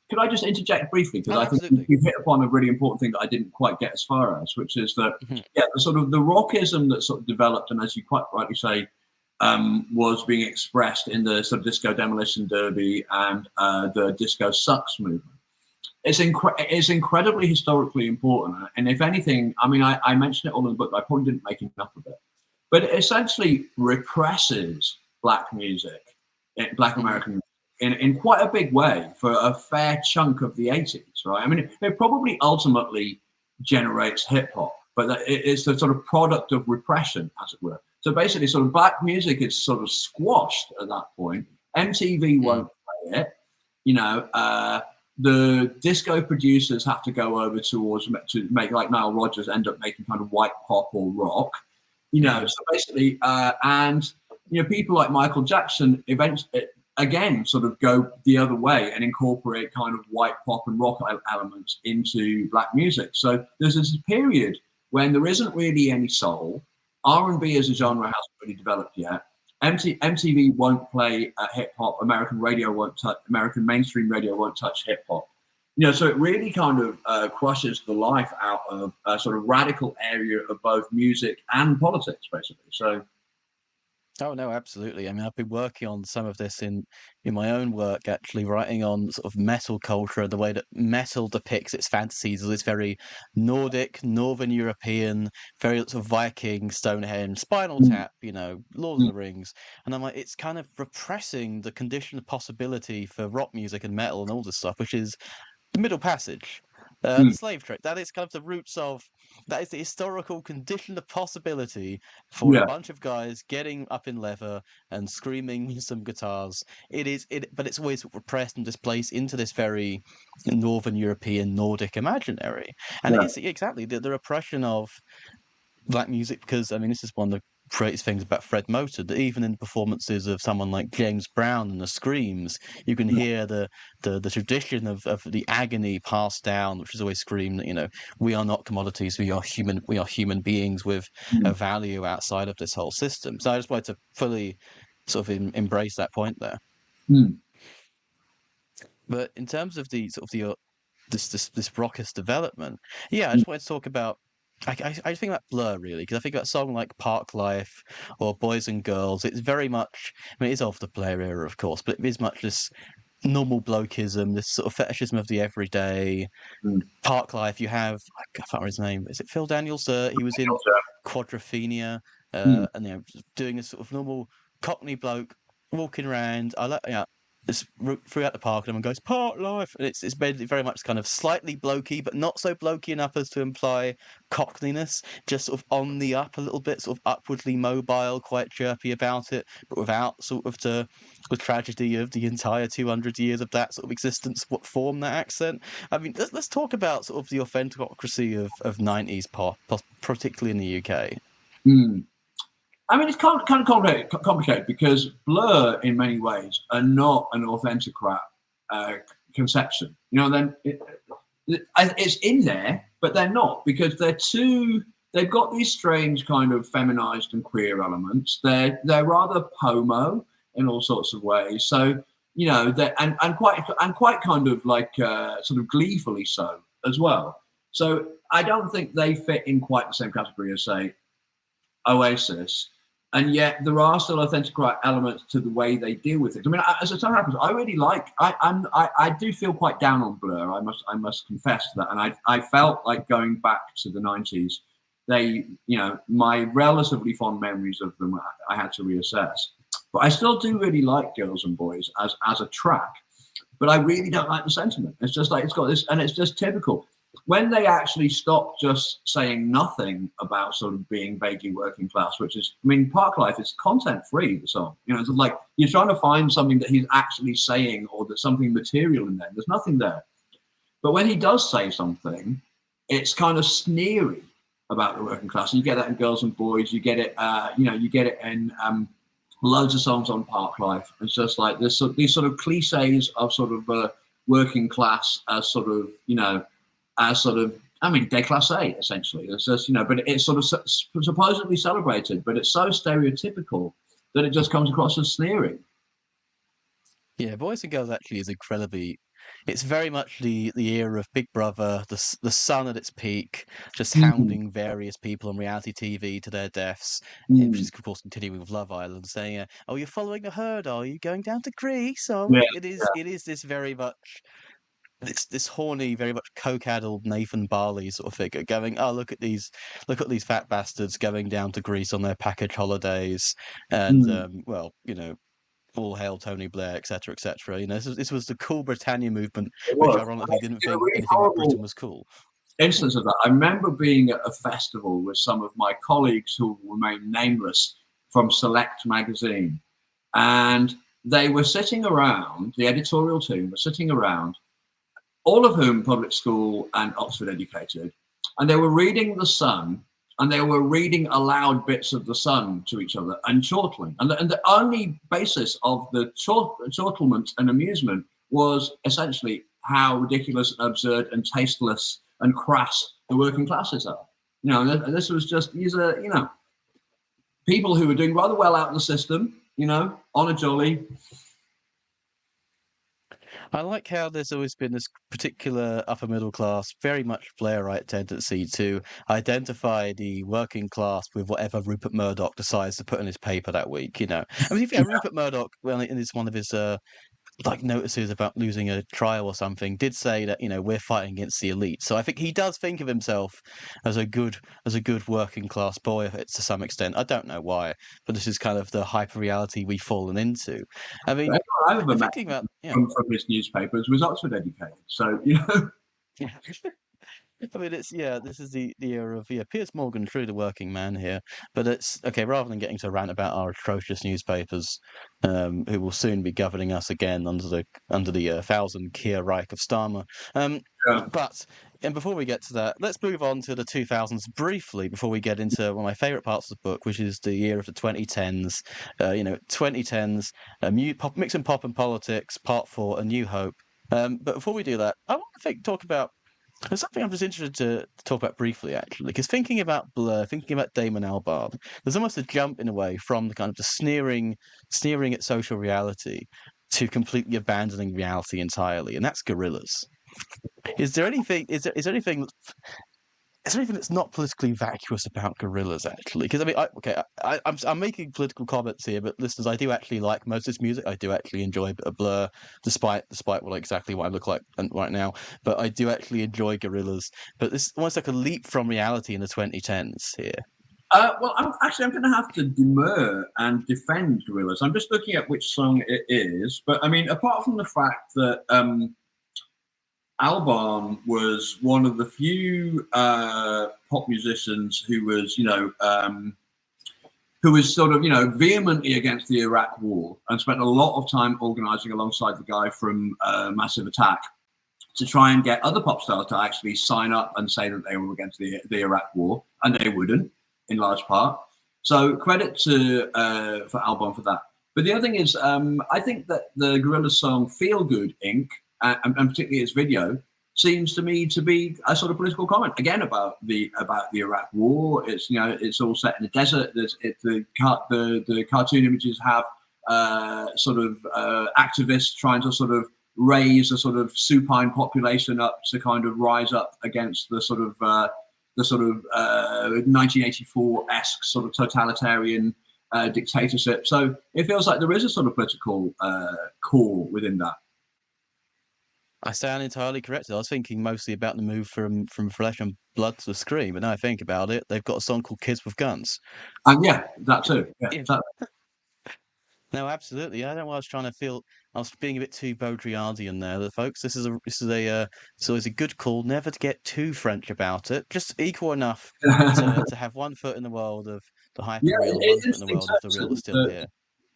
Could I just interject briefly? Because I think you've hit upon a really important thing that I didn't quite get as far as, which is that, the sort of the rockism that sort of developed, and as you quite rightly say, was being expressed in the sort of Disco Demolition Derby and the Disco Sucks movement. It's incredibly historically important. And if anything, I mean, I mentioned it all in the book, but I probably didn't make enough of it. But it essentially represses black music, black American music, in quite a big way for a fair chunk of the 80s, right? I mean, it probably ultimately generates hip hop, but it's the sort of product of repression, as it were. So basically, sort of black music is sort of squashed at that point. MTV won't play it, the disco producers have to go over to make, like Nile Rodgers end up making kind of white pop or rock, so basically, and people like Michael Jackson eventually again sort of go the other way and incorporate kind of white pop and rock elements into black music. So there's this period when there isn't really any soul. R&B as a genre hasn't really developed yet. MTV won't play hip hop. American mainstream radio won't touch hip hop. So it really kind of crushes the life out of a sort of radical area of both music and politics, basically. So. Oh no, absolutely. I mean, I've been working on some of this in my own work, actually writing on sort of metal culture and the way that metal depicts its fantasies as this very Nordic, Northern European, very sort of Viking, Stonehenge, Spinal Tap, Lord of the Rings. And I'm like, it's kind of repressing the condition of possibility for rock music and metal and all this stuff, which is the Middle Passage. The slave trade. That is kind of the roots of. That is the historical condition of possibility for a bunch of guys getting up in leather and screaming some guitars. But it's always repressed and displaced into this very Northern European Nordic imaginary. And it is exactly the repression of black music, because I mean, this is one of the greatest things about Fred Motor, that even in performances of someone like James Brown and the Screams, you can hear the tradition of the agony passed down, which is always screamed that, we are not commodities, we are human beings with a value outside of this whole system. So I just wanted to fully sort of embrace that point there. But in terms of the sort of this rockist development, I just wanted to talk about. I think about Blur, really, because I think about a song like Park Life or Boys and Girls. It's very much, I mean, it is of the Blur era, of course, but it is much this normal blokeism, this sort of fetishism of the everyday. Park Life, you have, I can't remember his name, is it Phil Daniels? He was in Quadrophenia, and doing a sort of normal Cockney bloke walking around. I like, it's throughout the park, and everyone goes Park Life, and it's very much kind of slightly blokey, but not so blokey enough as to imply cockneyness. Just sort of on the up a little bit, sort of upwardly mobile, quite chirpy about it, but without sort of the tragedy of the entire 200 years of that sort of existence. What form that accent? I mean, let's talk about sort of the authenticocracy of 90s pop, particularly in the UK. I mean, it's kind of complicated because Blur, in many ways, are not an authentocrat conception. Then it's in there, but they're not, because they've got these strange kind of feminized and queer elements. They're rather pomo in all sorts of ways. So and quite kind of like sort of gleefully so as well. So I don't think they fit in quite the same category as, say, Oasis, and yet there are still authentic elements to the way they deal with it. I mean, as it so happens, I really like. I do feel quite down on Blur. I must confess that, and I felt like going back to the 90s. They, my relatively fond memories of them, I had to reassess. But I still do really like Girls and Boys as a track. But I really don't like the sentiment. It's just like it's got this, and it's just typical. When they actually stop just saying nothing about sort of being vaguely working class, which is, I mean, Park Life is content free, the song. It's like you're trying to find something that he's actually saying, or there's something material in there. There's nothing there. But when he does say something, it's kind of sneery about the working class. And you get that in Girls and Boys. You get it, you get it in loads of songs on Park Life. It's just like these sort of cliches of sort of working class as sort of, I mean, déclassé, essentially. It's just, but it's sort of supposedly celebrated, but it's so stereotypical that it just comes across as sneering. Yeah, Boys and Girls actually is incredibly. It's very much the era of Big Brother, the Sun at its peak, just hounding various people on reality TV to their deaths, which is, of course, continuing with Love Island, saying, "Oh, you're following the herd, are you? Going down to Greece?" Oh, it is this very much. This horny, very much coke-addled Nathan Barley sort of figure going, oh, look at these fat bastards going down to Greece on their package holidays, and all hail Tony Blair, etc., etc. This was the Cool Britannia movement, which ironically didn't think anything about Britain was cool. Instance of that. I remember being at a festival with some of my colleagues who remain nameless from Select magazine, and they were sitting around. The editorial team were sitting around. all of whom public school and Oxford educated, and they were reading The Sun, and they were reading aloud bits of The Sun to each other and chortling. And the only basis of the chortlement and amusement was essentially how ridiculous and absurd and tasteless and crass the working classes are. You know, and this was just, these are, you know, people who were doing rather well out of the system, you know, on a jolly. I like how there's always been this particular upper middle class, very much Blairite tendency to identify the working class with whatever Rupert Murdoch decides to put in his paper that week. You know, I mean, if Rupert Murdoch, well, in this one of his like notices about losing a trial or something, did say that, you know, we're fighting against the elite. So I think he does think of himself as a good working class boy to some extent. I don't know why, but this is kind of the hyper reality we've fallen into. I mean, I ever met thinking about from his newspapers was Oxford educated. So, you know. yeah. I mean, this is the era of Piers Morgan, true the working man here. But it's okay. Rather than getting to rant about our atrocious newspapers, who will soon be governing us again under the thousand Keir Reich of Starmer. But and before we get to that, let's move on to the 2000s briefly before we get into one of my favorite parts of the book, which is the year of the 2010s. 2010s, mixing pop and politics, part 4, A New Hope. But before we do that, I want to talk about. There's something I'm just interested to talk about briefly, actually, because thinking about Blur, thinking about Damon Albarn, there's almost a jump in a way from the kind of the sneering at social reality to completely abandoning reality entirely, and that's Gorillaz. Is there anything? Is there anything? Is there anything that's not politically vacuous about Gorillaz, actually? Because I mean, I'm making political comments here, but listeners, I do actually like most of this music. I do actually enjoy a bit of Blur, despite exactly what I look like right now. But I do actually enjoy Gorillaz. But this is almost like a leap from reality in the 2010s here. Well, I'm going to have to demur and defend Gorillaz. I'm just looking at which song it is, but I mean, apart from the fact that Albarn was one of the few pop musicians who was, who was sort of, vehemently against the Iraq War and spent a lot of time organizing alongside the guy from Massive Attack to try and get other pop stars to actually sign up and say that they were against the Iraq War, and they wouldn't, in large part. So credit to for Albarn for that. But the other thing is, I think that the Gorillaz song "Feel Good Inc." And particularly its video seems to me to be a sort of political comment again about the Iraq War. It's it's all set in the desert. The cartoon images have sort of activists trying to sort of raise a sort of supine population up to kind of rise up against the sort of 1984-esque sort of totalitarian dictatorship. So it feels like there is a sort of political core within that. I sound entirely correct. I was thinking mostly about the move from Flesh and Blood to Scream, but now I think about it, they've got a song called "Kids with Guns." And yeah, that too. Yeah. No, absolutely. I don't know why I was trying to feel. I was being a bit too Baudrillardian there, folks. This is so it's a good call. Never to get too French about it. Just equal enough to have one foot in the world of the hyper-real, one foot in the world of the real that's still here.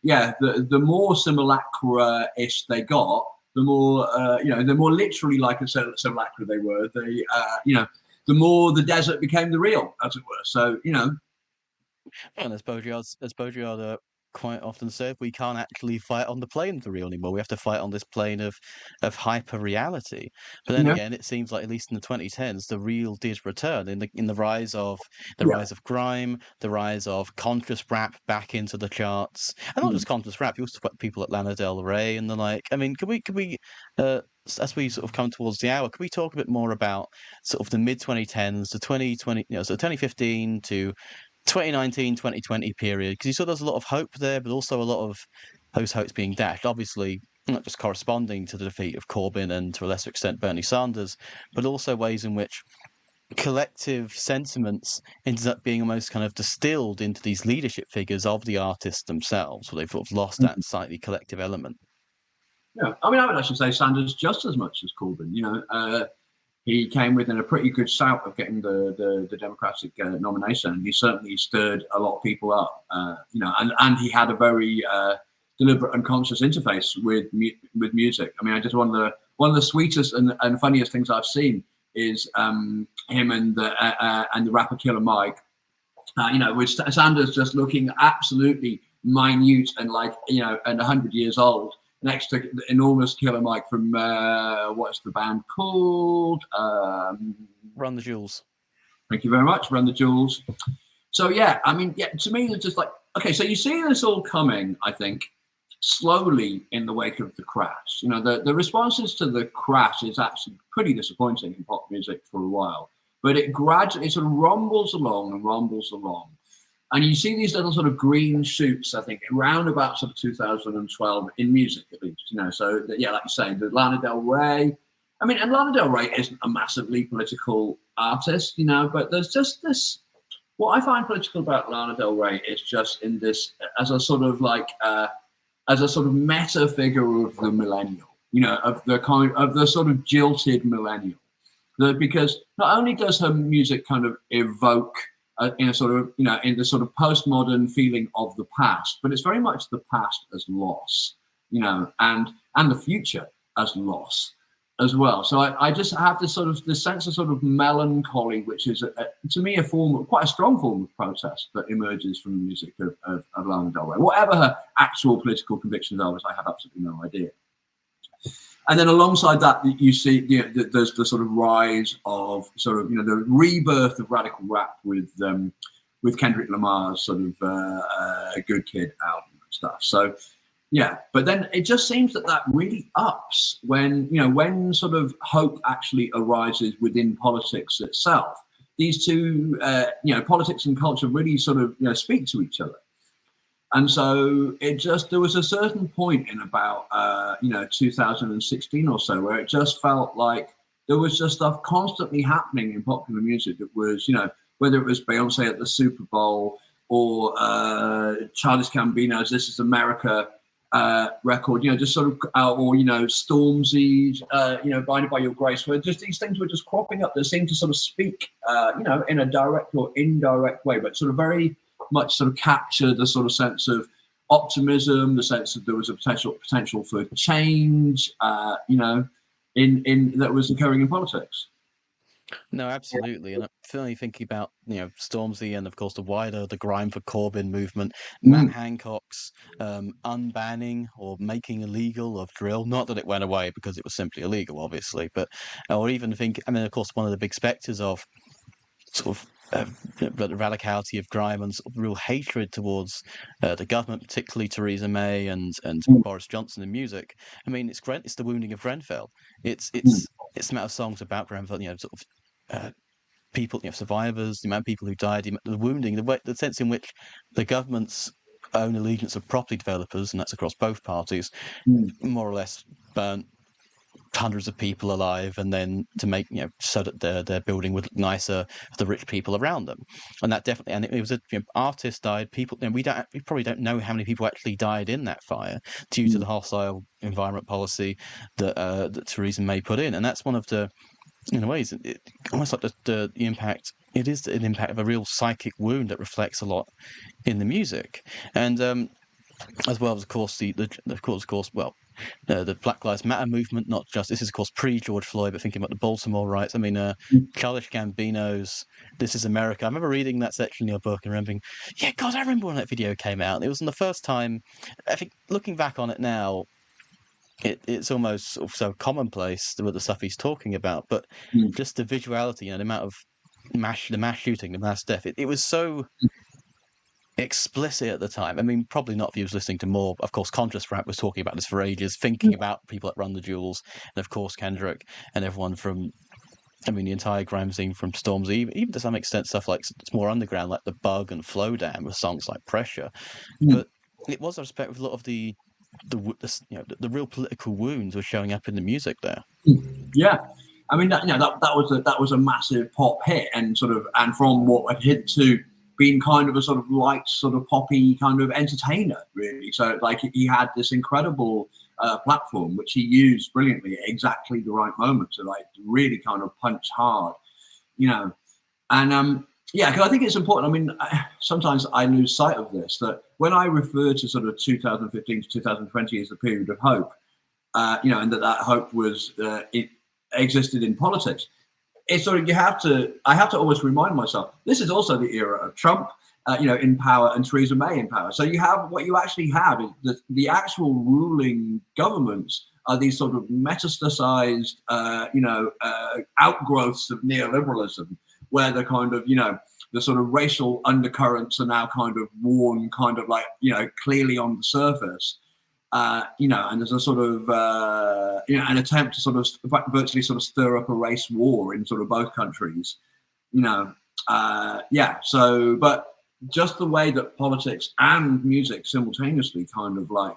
Yeah, the more simulacra-ish they got, the more the more literally like a simulacra they were. The more the desert became the real, as it were. So and as Baudrillard quite often said, we can't actually fight on the plane of the real anymore. We have to fight on this plane of hyper reality. But then again, it seems like at least in the 2010s, the real did return in the rise of rise of grime, the rise of conscious rap back into the charts, and not just conscious rap. You also put people like Lana Del Rey and the like. I mean, could we as we sort of come towards the hour, can we talk a bit more about sort of the mid 2010s, the 2020, so 2015 to 2019, 2020 period, because you saw there's a lot of hope there, but also a lot of those hopes being dashed. Obviously, not just corresponding to the defeat of Corbyn and to a lesser extent Bernie Sanders, but also ways in which collective sentiments ended up being almost kind of distilled into these leadership figures of the artists themselves, where they've sort of lost that slightly collective element. Yeah, I mean, I would actually say Sanders just as much as Corbyn. He came within a pretty good shout of getting the Democratic nomination. He certainly stirred a lot of people up, and he had a very deliberate and conscious interface with music. I mean, I just one of one of the sweetest and funniest things I've seen is him and the rapper Killer Mike. With Sanders just looking absolutely minute and and 100 years old next to the enormous Killer Mike from what's the band called? Run the Jewels. Thank you very much, Run the Jewels. So to me, it's just like, okay, so you see this all coming, I think, slowly in the wake of the crash. The responses to the crash is actually pretty disappointing in pop music for a while, but it gradually sort of rumbles along. And you see these little sort of green shoots, I think, around about sort of 2012 in music, at least, So, like you're saying, the Lana Del Rey. And Lana Del Rey isn't a massively political artist, but there's just this. What I find political about Lana Del Rey is just in this as a sort of meta figure of the millennial, of the sort of jilted millennial. Because not only does her music kind of evoke in a sort of, in the sort of postmodern feeling of the past, but it's very much the past as loss, and the future as loss as well. So I just have this sense of sort of melancholy, which is to me quite a strong form of protest that emerges from the music of Lana Del Rey. Whatever her actual political convictions are, which I have absolutely no idea. And then alongside that, you see there's the sort of rise of sort of the rebirth of radical rap with Kendrick Lamar's sort of Good Kid album and stuff. So yeah, but then it just seems that really ups when sort of hope actually arises within politics itself. These two politics and culture really sort of speak to each other. And so there was a certain point in about 2016 or so where it just felt like there was just stuff constantly happening in popular music that was, whether it was Beyonce at the Super Bowl or Childish Gambino's This Is America record, just sort of, or Stormzy's, Blinded by Your Grace, where just these things were just cropping up that seemed to sort of speak, in a direct or indirect way, but sort of very much sort of capture the sort of sense of optimism, the sense that there was a potential for change, in that was occurring in politics. No, absolutely. And I'm certainly thinking about, Stormzy and, of course, the Grime for Corbyn movement, Matt Hancock's unbanning or making illegal of drill. Not that it went away because it was simply illegal, obviously, but, or even of course, one of the big spectres of sort of the radicality of grime and sort of real hatred towards the government, particularly Theresa May and Boris Johnson in music. It's the wounding of Grenfell. It's the amount of songs about Grenfell, people, survivors, the amount of people who died, the wounding, the sense in which the government's own allegiance of property developers, and that's across both parties, more or less burnt hundreds of people alive, and then to make so that their building would look nicer for the rich people around them. And that definitely, and it was artists died, people, we probably don't know how many people actually died in that fire due to the hostile environment policy that Theresa May put in. And that's one of the, in a way, almost like the impact. It is an impact of a real psychic wound that reflects a lot in the music. And as well as, of course, the Black Lives Matter movement. Not just, this is, of course, pre-George Floyd, but thinking about the Baltimore riots. Childish Gambino's This Is America. I remember reading that section in your book and remembering, I remember when that video came out. It was the first time, I think, looking back on it now, it's almost sort of so commonplace with the stuff he's talking about, but just the visuality, the amount of the mass shooting, the mass death, it was so explicit at the time. Probably not if he was listening to more. Of course, Conscious Rap was talking about this for ages, thinking about people that Run the Jewels, and of course Kendrick and everyone from, the entire grime scene from Stormzy, even to some extent stuff like it's more underground, like The Bug and Flow Dam, with songs like Pressure. But it was, I respect, with a lot of the real political wounds were showing up in the music there. Yeah. That was a massive pop hit, and from what had hit to being kind of a sort of light, sort of poppy kind of entertainer, really. So he had this incredible platform which he used brilliantly at exactly the right moment to really kind of punch hard, and because I think it's important. Sometimes I lose sight of this, that when I refer to sort of 2015 to 2020 as the period of hope, and that hope was it existed in politics. It's sort of I have to always remind myself, this is also the era of Trump, in power, and Theresa May in power. So you have what you actually have is the actual ruling governments are these sort of metastasized, outgrowths of neoliberalism, where the kind of, the sort of racial undercurrents are now kind of worn, kind of like, clearly on the surface. And there's a sort of, an attempt to sort of virtually sort of stir up a race war in sort of both countries, So, but just the way that politics and music simultaneously kind of like,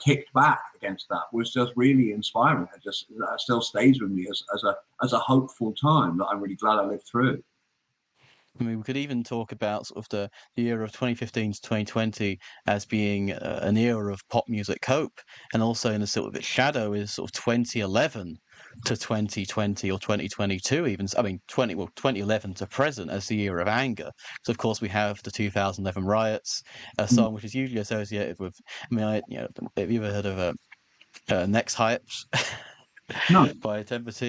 kicked back against that was just really inspiring. That still stays with me as a hopeful time that I'm really glad I lived through. I mean, we could even talk about sort of the era of 2015 to 2020 as being an era of pop music hope, and also in a sort of its shadow is sort of 2011 to 2020 or 2022 even. I mean, 2011 to present as the year of anger. So of course we have the 2011 riots, a song which is usually associated with. I mean, have you ever heard of Next Hypes No. by Tempest?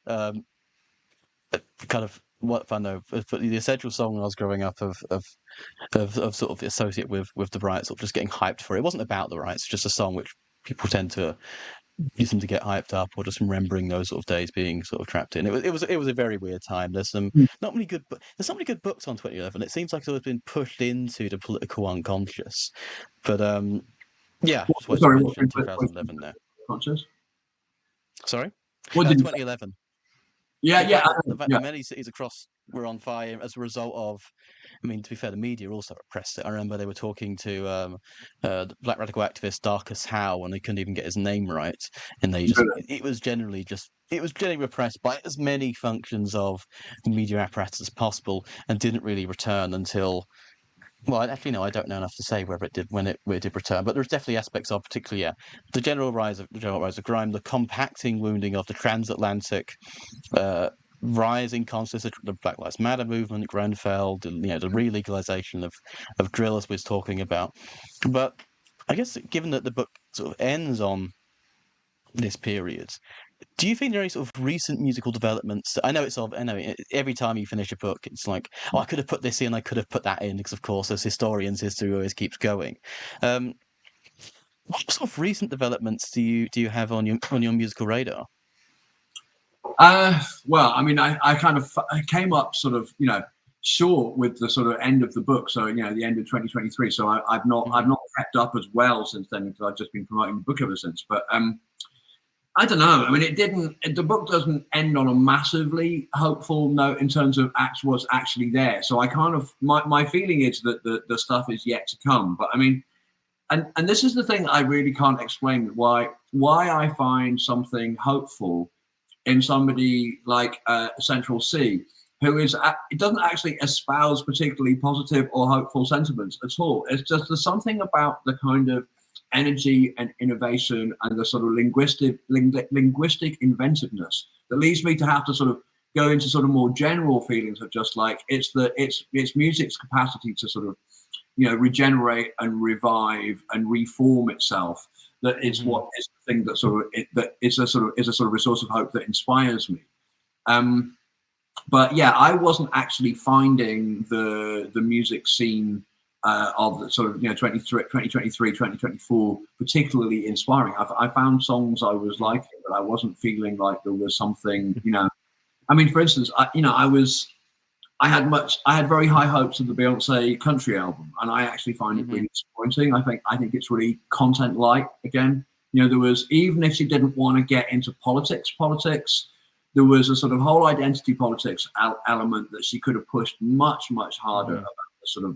Kind of what I know, but the essential song when I was growing up of sort of associate with the riots, sort of just getting hyped for it. It wasn't about the riots, just a song which people tend to use them to get hyped up, or just remembering those sort of days being sort of trapped in. It was a very weird time. There's not many good books on 2011. It seems like it's always been pushed into the political unconscious. But yeah, Sorry, 2011 now. Conscious? Sorry, What did 2011. The fact that many cities across were on fire as a result of, I mean, to be fair, the media also repressed it. I remember they were talking to the black radical activist Darcus Howe, and they couldn't even get his name right, and it was generally repressed by as many functions of the media apparatus as possible, and didn't really return until. Well, actually, no, I don't know enough to say whether it did when it did return, but there's definitely aspects of, particularly, the general rise of grime, the compacting wounding of the transatlantic rising consciousness of the Black Lives Matter movement, Grenfell, the re-legalization of drill, as we was talking about. But I guess given that the book sort of ends on this period, do you think there are any sort of recent musical developments? I know every time you finish a book, it's like, oh, I could have put this in, I could have put that in, because of course, as historians, history always keeps going. What sort of recent developments do you have on your musical radar? Well, I mean, I kind of came up sort of, short with the sort of end of the book. So, the end of 2023. So I've not kept up as well since then, because I've just been promoting the book ever since. But I don't know. I mean, the book doesn't end on a massively hopeful note in terms of what's actually there. So I kind of, my feeling is that the stuff is yet to come. But I mean, and this is the thing I really can't explain, why I find something hopeful in somebody like Central C, who it doesn't actually espouse particularly positive or hopeful sentiments at all. It's just there's something about the kind of energy and innovation and the sort of linguistic inventiveness that leads me to have to sort of go into sort of more general feelings of just like it's music's capacity to sort of regenerate and revive and reform itself. That is what is the thing that sort of is a sort of resource of hope that inspires me. But yeah, I wasn't actually finding the music scene of the sort of 2023, 2024 particularly inspiring. I found songs I was liking, but I wasn't feeling like there was something. I mean, for instance, I had very high hopes of the Beyonce country album, and I actually find it really disappointing. I think it's really content light again. There was, even if she didn't want to get into politics, there was a sort of whole identity politics element that she could have pushed much harder about the sort of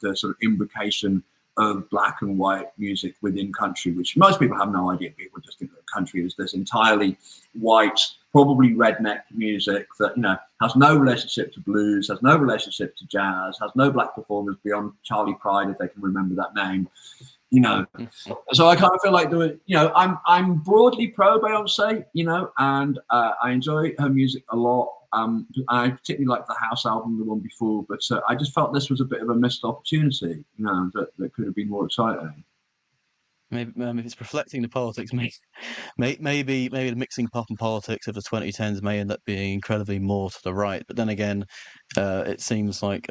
the sort of imbrication of black and white music within country, which most people have no idea. People just think that country is this entirely white, probably redneck music that has no relationship to blues, has no relationship to jazz, has no black performers beyond Charlie Pride, if they can remember that name. So I kind of feel like I'm broadly pro Beyonce, and I enjoy her music a lot. I particularly like the House album, the one before, but I just felt this was a bit of a missed opportunity, that could have been more exciting. Maybe if it's reflecting the politics, maybe the mixing pop and politics of the 2010s may end up being incredibly more to the right. But then again, it seems like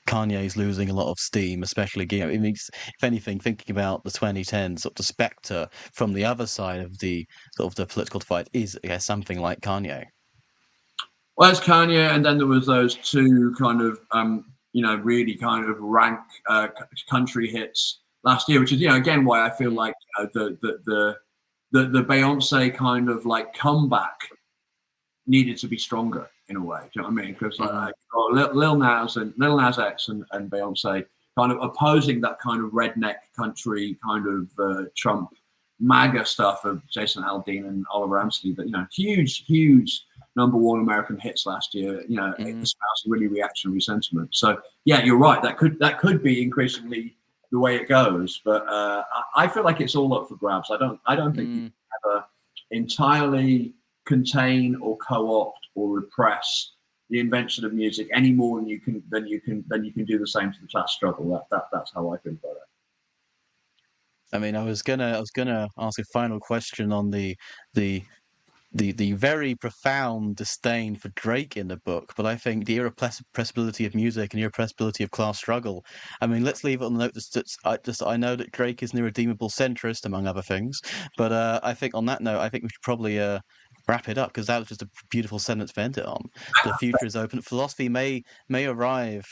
Kanye's losing a lot of steam, especially, you know, it means, if anything, thinking about the 2010s, sort of the spectre from the other side of the sort of the political fight is, I guess, something like Kanye. Well, it's Kanye, and then there was those two kind of, really kind of rank country hits last year, which is, again, why I feel like the Beyonce kind of like comeback needed to be stronger in a way. Do you know what I mean? Because like Lil Nas X and Beyonce kind of opposing that kind of redneck country kind of Trump MAGA stuff of Jason Aldean and Oliver Anstey. That huge #1 American hits last year. Espousing really reactionary sentiment. So yeah, you're right. That could be increasingly the way it goes. But I feel like it's all up for grabs. I don't think you can ever entirely contain or co-opt or repress the invention of music any more than you can do the same to the class struggle. That's how I feel about it. I mean, I was gonna ask a final question on the very profound disdain for Drake in the book, but I think the irrepressibility of music and irrepressibility of class struggle. I mean, let's leave it on the note that I know that Drake is an irredeemable centrist, among other things, but I think on that note, I think we should probably wrap it up, because that was just a beautiful sentence to end it on. The future is open. Philosophy may arrive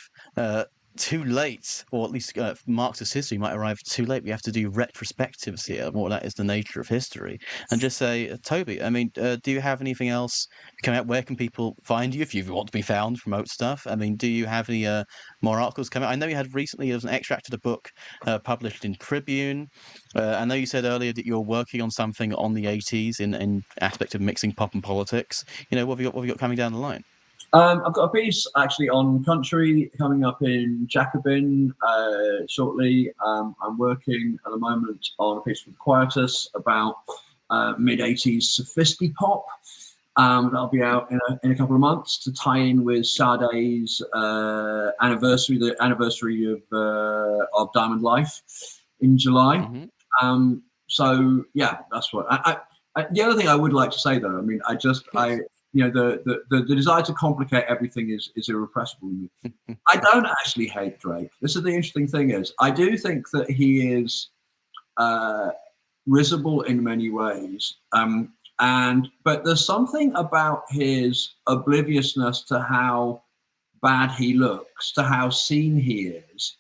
too late, or at least Marxist history might arrive too late. We have to do retrospectives here, more that is the nature of history. And just say, Toby, I mean, do you have anything else coming out? Where can people find you if you want to be found, promote stuff? I mean, do you have any more articles coming out? I know you had recently, there was an extract of the book published in Tribune. I know you said earlier that you're working on something on the 80s in aspect of mixing pop and politics. What have you got coming down the line? I've got a piece actually on country coming up in Jacobin shortly. I'm working at the moment on a piece for Quietus about mid-80s sophisti-pop. That'll be out in a couple of months to tie in with Sade's anniversary, the anniversary of Diamond Life in July. Mm-hmm. So yeah, that's what. The other thing I would like to say, though, I mean, the desire to complicate everything is irrepressible in me. I don't actually hate Drake. This is the interesting thing is, I do think that he is risible in many ways. But there's something about his obliviousness to how bad he looks, to how seen he is,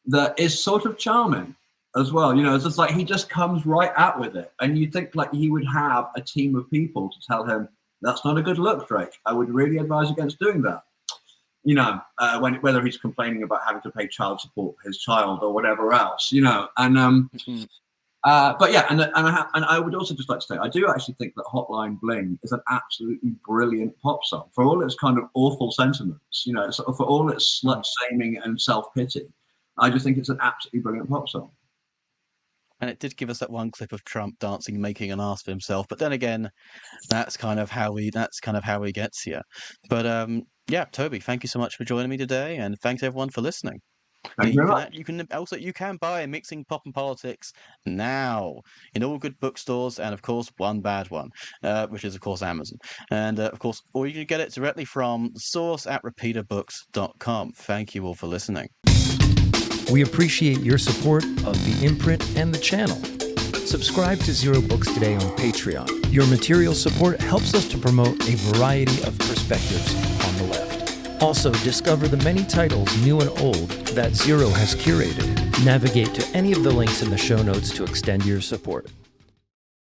that is sort of charming as well. It's just like he just comes right out with it. And you think like he would have a team of people to tell him, that's not a good look, Drake. I would really advise against doing that. Whether he's complaining about having to pay child support for his child or whatever else, But yeah, and I would also just like to say, I do actually think that Hotline Bling is an absolutely brilliant pop song for all its kind of awful sentiments, for all its slut shaming and self-pity. I just think it's an absolutely brilliant pop song. And it did give us that one clip of Trump dancing, making an ass of himself. But then again, that's kind of how he gets here. But yeah, Toby, thank you so much for joining me today, and thanks everyone for listening. You can buy Mixing Pop and Politics now in all good bookstores, and of course one bad one, which is of course Amazon. And of course, or you can get it directly from the source at repeaterbooks.com. Thank you all for listening. We appreciate your support of the imprint and the channel. Subscribe to Zero Books today on Patreon. Your material support helps us to promote a variety of perspectives on the left. Also, discover the many titles, new and old, that Zero has curated. Navigate to any of the links in the show notes to extend your support.